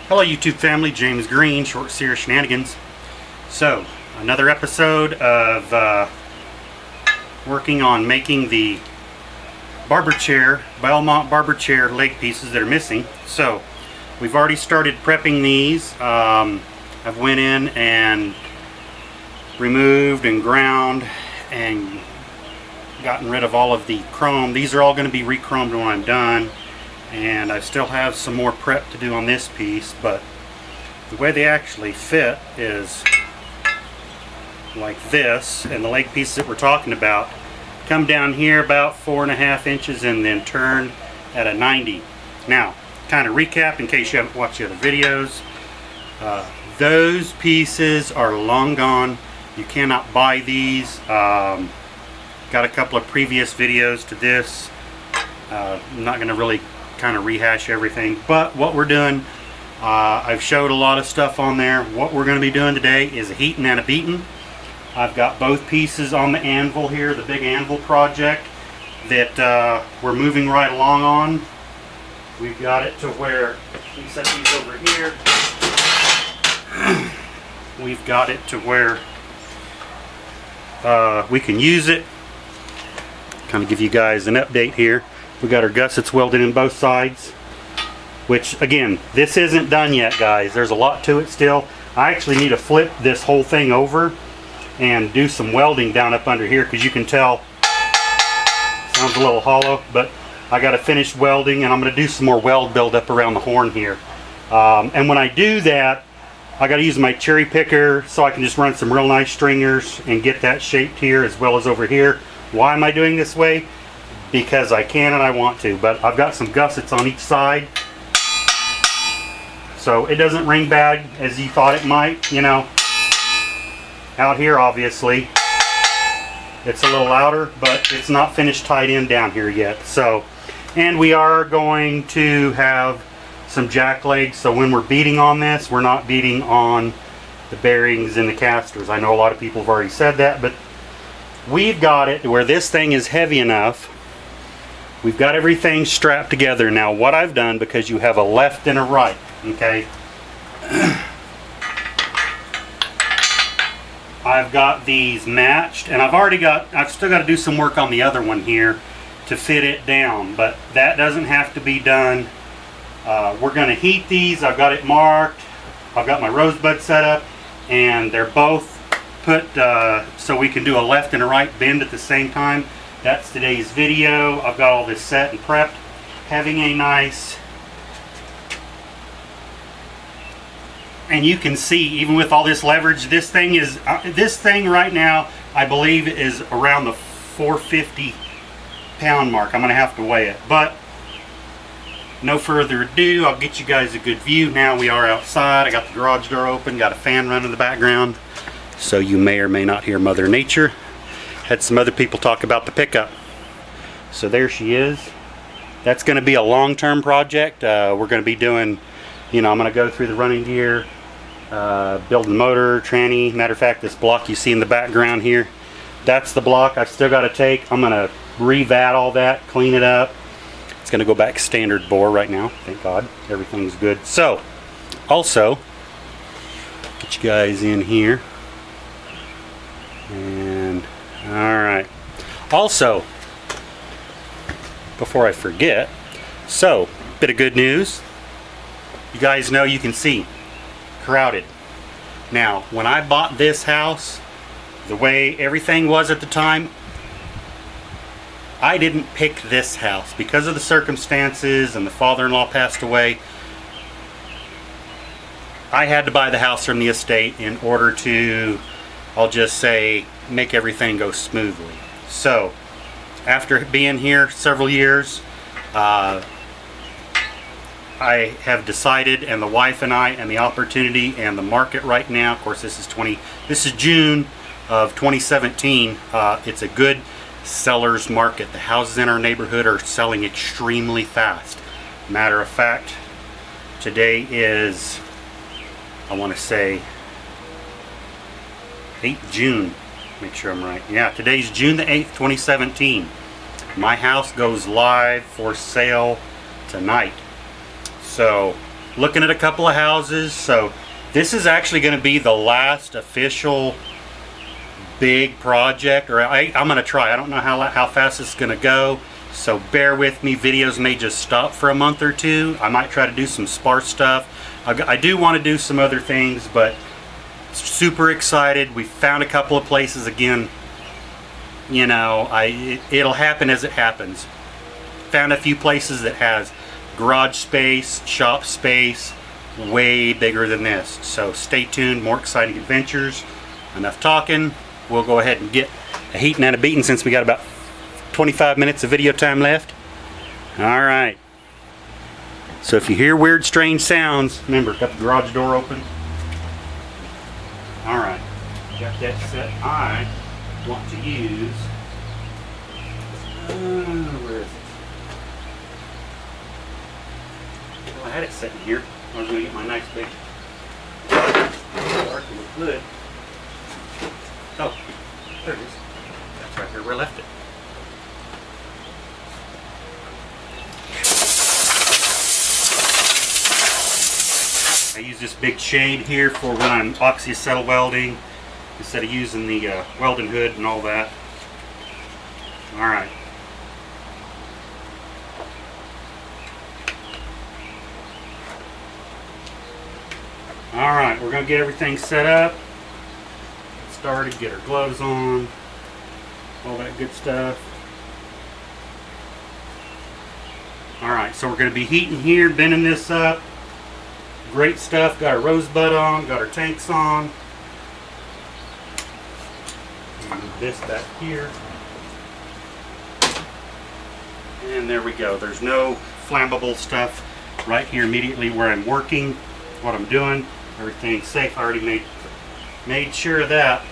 Hello YouTube family, James Green, Short Series Shenanigans. So, another episode of working on making the Barber chair, Belmont Barber chair leg pieces that are missing. So, we've already started prepping these. I've went in and removed and ground and gotten rid of all of the chrome. These are all going to be re-chromed when I'm done. And I still have some more prep to do on this piece, but the way they actually fit is like this, and the leg pieces that we're talking about come down here about 4.5 inches and then turn at a 90. Now, kind of recap in case you haven't watched the other videos, those pieces are long gone. You cannot buy these. Got a couple of previous videos to this. I'm not going to really kind of rehash everything, but what we're doing, I've showed a lot of stuff on there. What we're going to be doing today is a heating and a beating. I've got both pieces on the anvil here, the big anvil project that we're moving right along on. We've got it to where we set these over here. We've got it to where we can use it. Kind of give you guys an update here. We got our gussets welded in both sides, which again, this isn't done yet, guys. There's a lot to it still. I actually need to flip this whole thing over and do some welding down up under here, because you can tell sounds a little hollow, but I got to finish welding, and I'm going to do some more weld buildup around the horn here. And when I do that, I got to use my cherry picker so I can just run some real nice stringers and get that shaped here as well as over here. Why am I doing this way? Because I can and I want to, but I've got some gussets on each side, so it doesn't ring bad as you thought it might. You know, out here obviously it's a little louder, but it's not finished tied in down here yet. So, and we are going to have some jack legs, so when we're beating on this, we're not beating on the bearings and the casters. I know a lot of people have already said that, but we've got it where this thing is heavy enough. We've got everything strapped together. Now what I've done, because you have a left and a right, okay, I've got these matched, and I've still got to do some work on the other one here to fit it down, but that doesn't have to be done. We're going to heat these. I've got it marked. I've got my rosebud set up, and they're both put so we can do a left and a right bend at the same time. That's today's video. I've got all this set and prepped. Having a nice, and you can see even with all this leverage, this thing right now I believe is around the 450 pound mark. I'm gonna have to weigh it, but no further ado, I'll get you guys a good view. Now we are outside. I got the garage door open, got a fan running in the background, so you may or may not hear Mother Nature. Had some other people talk about the pickup. So there she is. That's going to be a long-term project. We're going to be doing, you know, I'm going to go through the running gear, build the motor, tranny. Matter of fact, this block you see in the background here, that's the block I've still got to take. I'm going to revat all that, clean it up. It's going to go back standard bore right now. Thank God. Everything's good. So, also, get you guys in here. And alright, also, before I forget, so, bit of good news. You guys know, you can see, crowded. Now, when I bought this house, the way everything was at the time, I didn't pick this house. Because of the circumstances, and the father-in-law passed away, I had to buy the house from the estate in order to, I'll just say, make everything go smoothly. So after being here several years, I have decided, and the wife and I, and the opportunity and the market right now, of course this is June of 2017, it's a good seller's market. The houses in our neighborhood are selling extremely fast. Matter of fact, today is, I want to say, 8th June, make sure I'm right. Yeah, today's June the 8th, 2017. My house goes live for sale tonight. So looking at a couple of houses. So this is actually going to be the last official big project, or I'm going to try. I don't know how fast it's going to go, so bear with me. Videos may just stop for a month or two. I might try to do some sparse stuff. I do want to do some other things, but super excited. We found a couple of places again. You know, it'll happen as it happens. Found a few places that has garage space, shop space, way bigger than this. So stay tuned, more exciting adventures. Enough talking. We'll go ahead and get a heating and a beating since we got about 25 minutes of video time left. All right. So if you hear weird, strange sounds, remember, got the garage door open. All right. Got that set. I want to use, where is it? Well, I had it sitting here. I was going to get my nice big wood. Oh, there it is. That's right there where I left it. I use this big shade here for when I'm oxyacetylene welding instead of using the welding hood and all that. Alright. Alright, we're going to get everything set up. Started, get our gloves on, all that good stuff. Alright, so we're going to be heating here, bending this up. Great stuff. Got our rosebud on, got our tanks on. Move this back here. And there we go. There's no flammable stuff right here immediately where I'm working, what I'm doing. Everything's safe. I already made sure of that.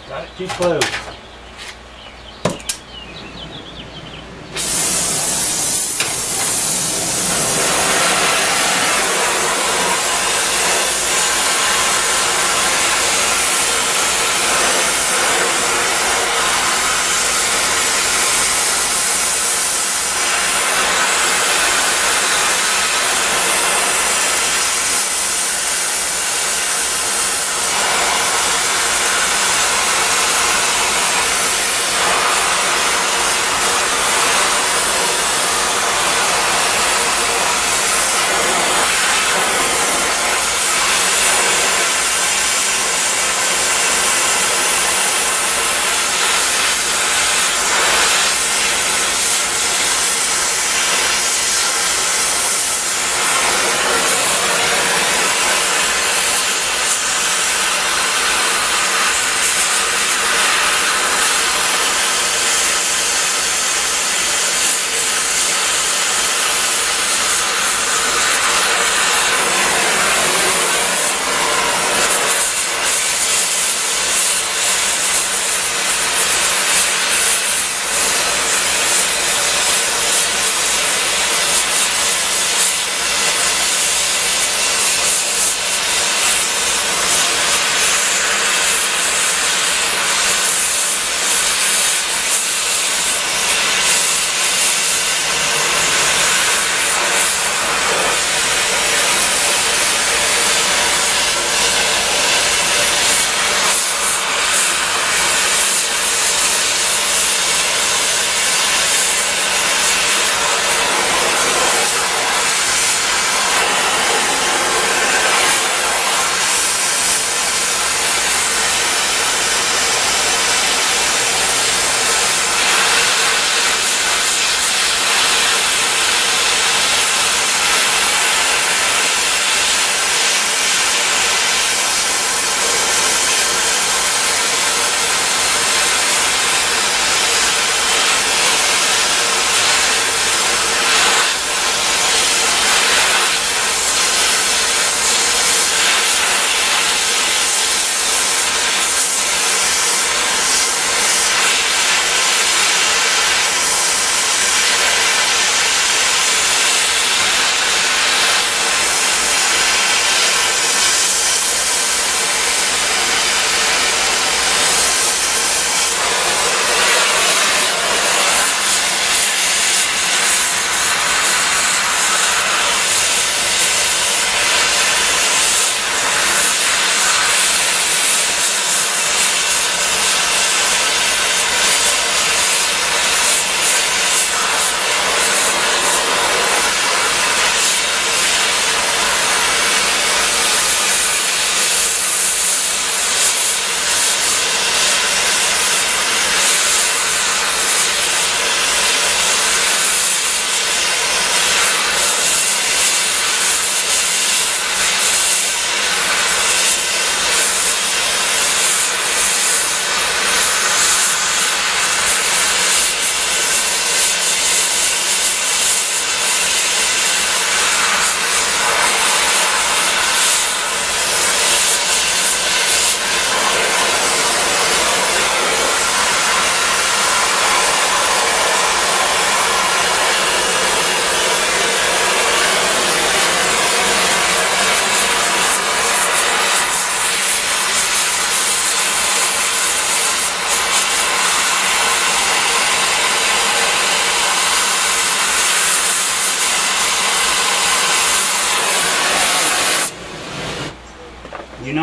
Got it too close.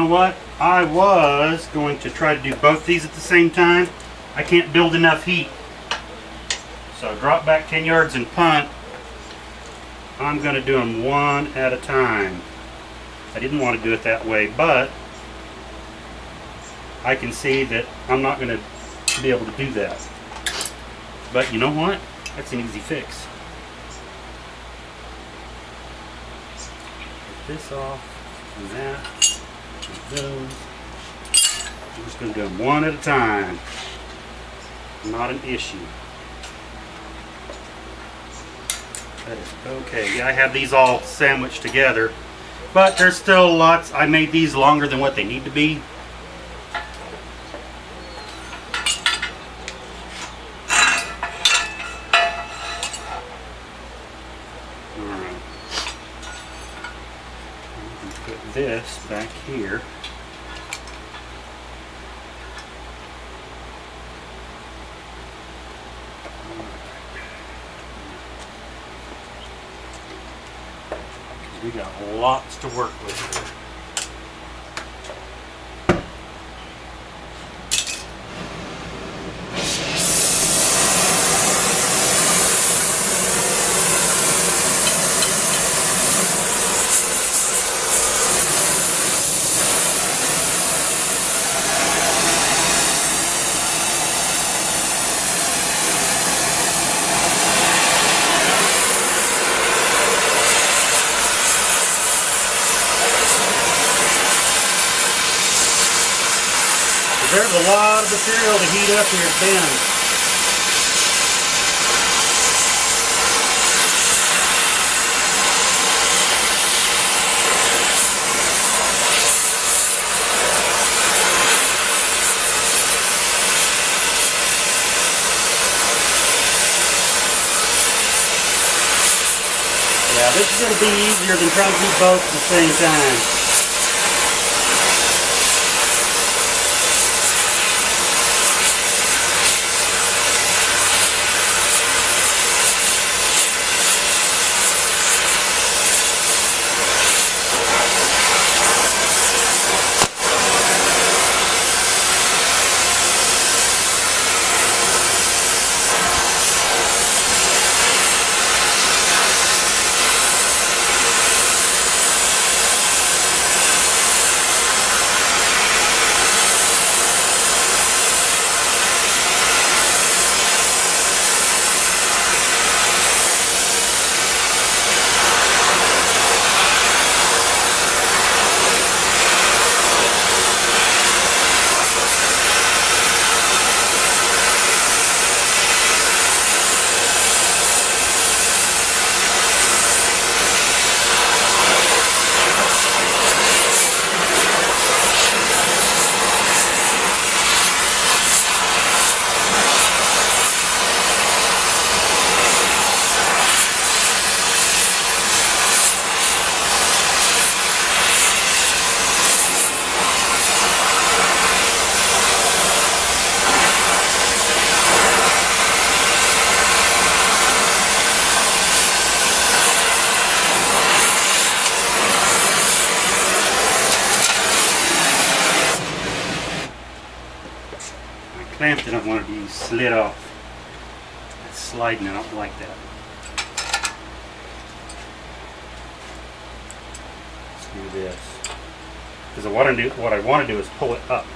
know what? I was going to try to do both these at the same time. I can't build enough heat. So drop back 10 yards and punt. I'm going to do them one at a time. I didn't want to do it that way, but I can see that I'm not going to be able to do that. But you know what? That's an easy fix. Get this off and that and those. I'm just going to do them one at a time. Not an issue. That is okay. Yeah, I have these all sandwiched together, but there's still lots. I made these longer than what they need to be. Alright. Put this back here. We got lots to work with here. There's a lot of material to heat up here at Ben's. Yeah, this is going to be easier than trying to do both at the same time. Clamped and I wanted to use slid off. That's sliding, I don't like that. Let's do this. Because what I want to do is pull it up.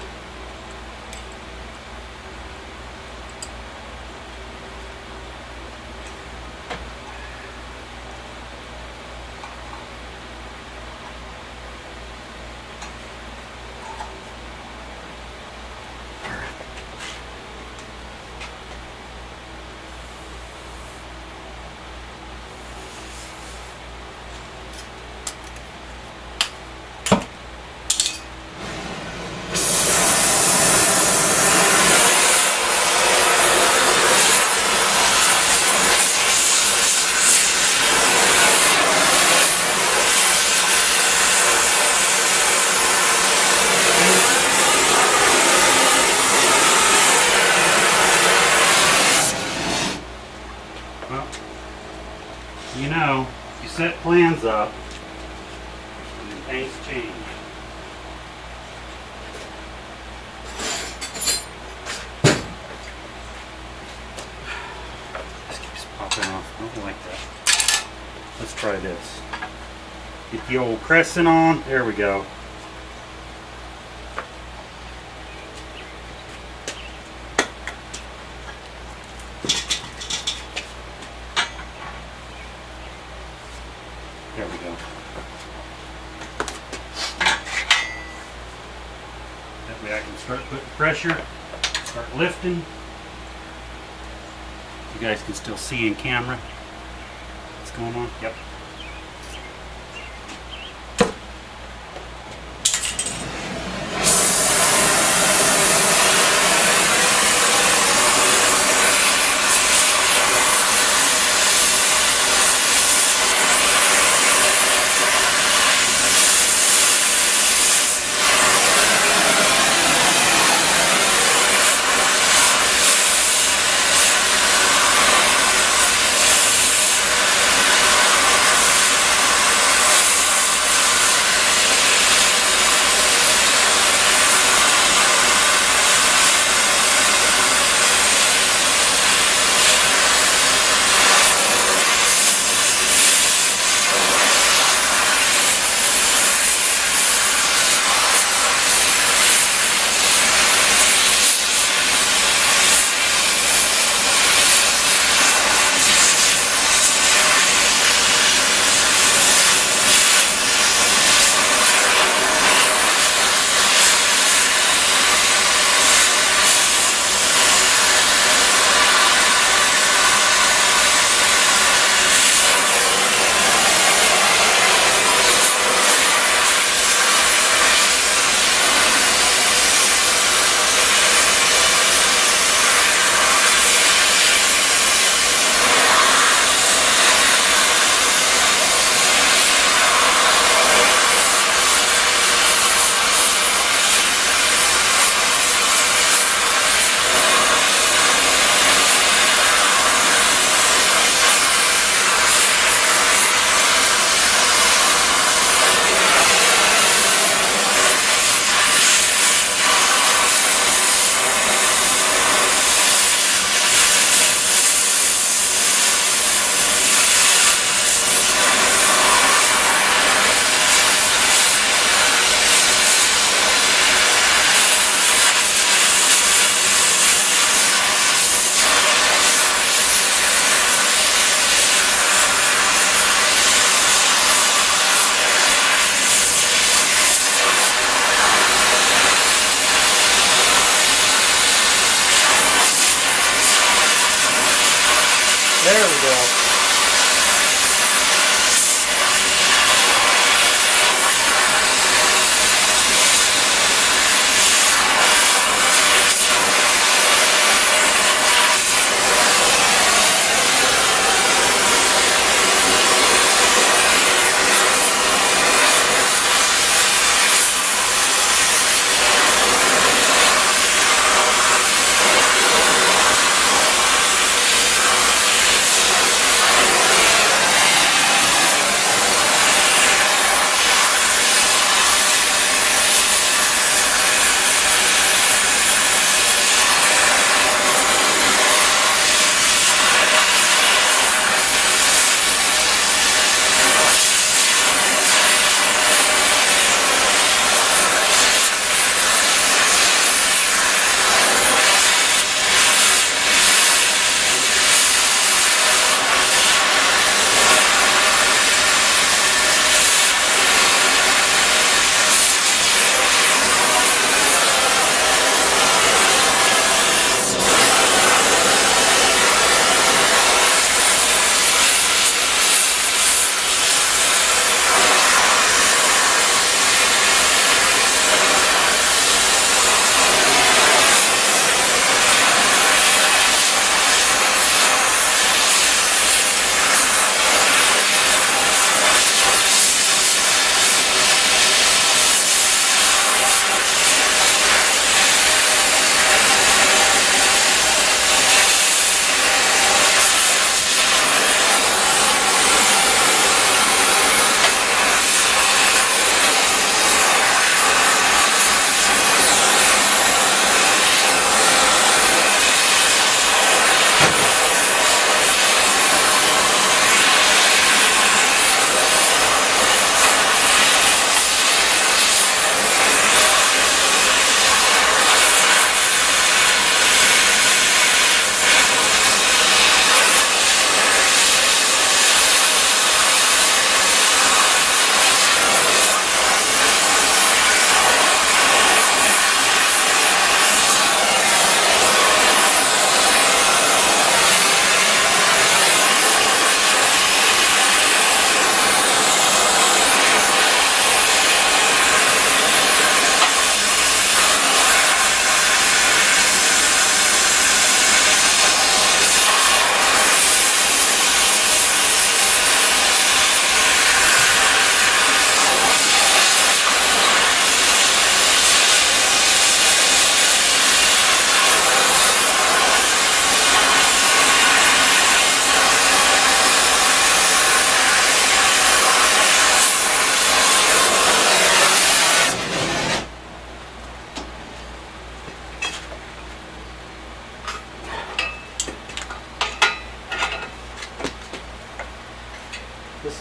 You know, you set plans up and things change. try this. Get the old crescent on. There we go. There we go. That way I can start putting pressure, start lifting. You guys can still see in camera what's going on. Yep.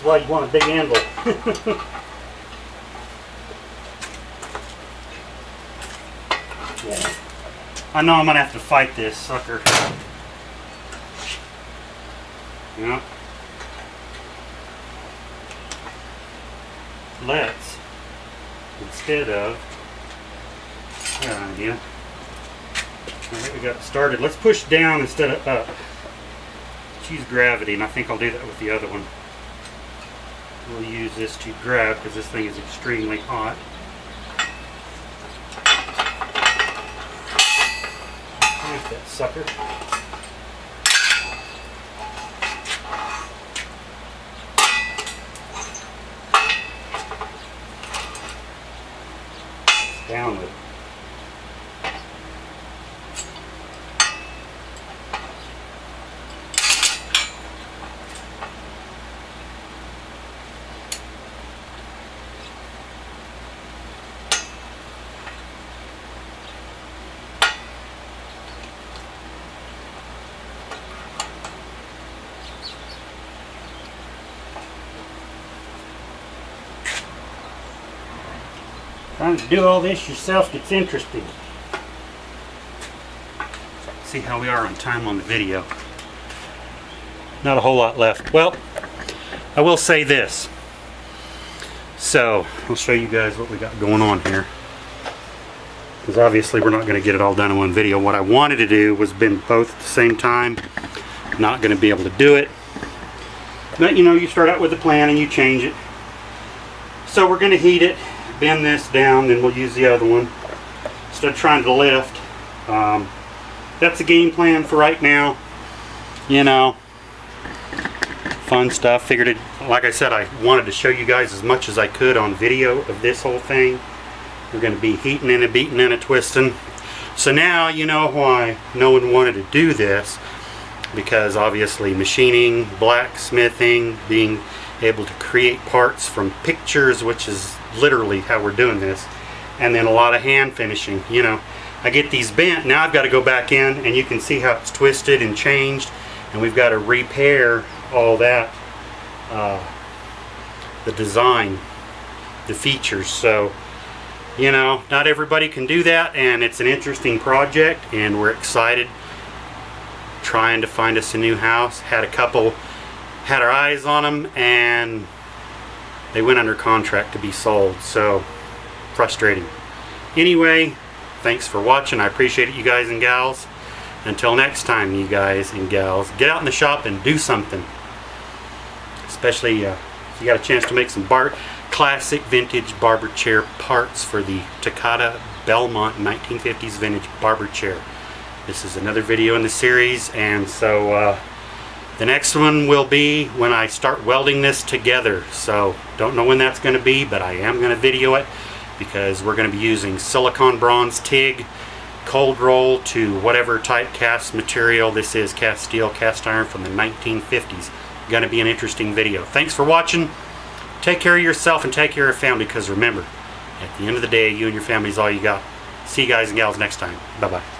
is why you want a big anvil. Yeah. I know I'm going to have to fight this sucker. Yeah. Let's, instead of, I got an idea. I think we got it started. Let's push down instead of up. Let's use gravity, and I think I'll do that with the other one. We'll use this to grab because this thing is extremely hot. Like that sucker. Down with it. Trying to do all this yourself gets interesting. See how we are on time on the video. Not a whole lot left. Well, I will say this. So, I'll show you guys what we got going on here. Because obviously we're not going to get it all done in one video. What I wanted to do was bend both at the same time. Not going to be able to do it. But you know, you start out with a plan and you change it. So we're going to heat it. Bend this down, then we'll use the other one instead of trying to lift. That's the game plan for right now. You know, fun stuff. Figured it, like I said, I wanted to show you guys as much as I could on video of this whole thing. We're going to be heating and beating and twisting. So now you know why no one wanted to do this, because obviously machining, blacksmithing, being able to create parts from pictures, which is literally how we're doing this, and then a lot of hand finishing. You know, I get these bent, now I've got to go back in and you can see how it's twisted and changed, and we've got to repair all that, the design, the features. So you know, not everybody can do that, and it's an interesting project, and we're excited trying to find us a new house. Had a couple, had our eyes on them, and they went under contract to be sold. So frustrating. Anyway, thanks for watching. I appreciate it, you guys and gals. Until next time, you guys and gals, get out in the shop and do something. Especially if you got a chance to make some classic vintage barber chair parts for the Takata Belmont 1950s vintage barber chair. This is another video in the series, and so the next one will be when I start welding this together. So don't know when that's going to be, but I am going to video it, because we're going to be using silicon bronze TIG cold roll to whatever type cast material this is, cast steel, cast iron from the 1950s. Going to be an interesting video. Thanks for watching. Take care of yourself and take care of your family, because remember, at the end of the day, you and your family is all you got. See you guys and gals next time. Bye-bye.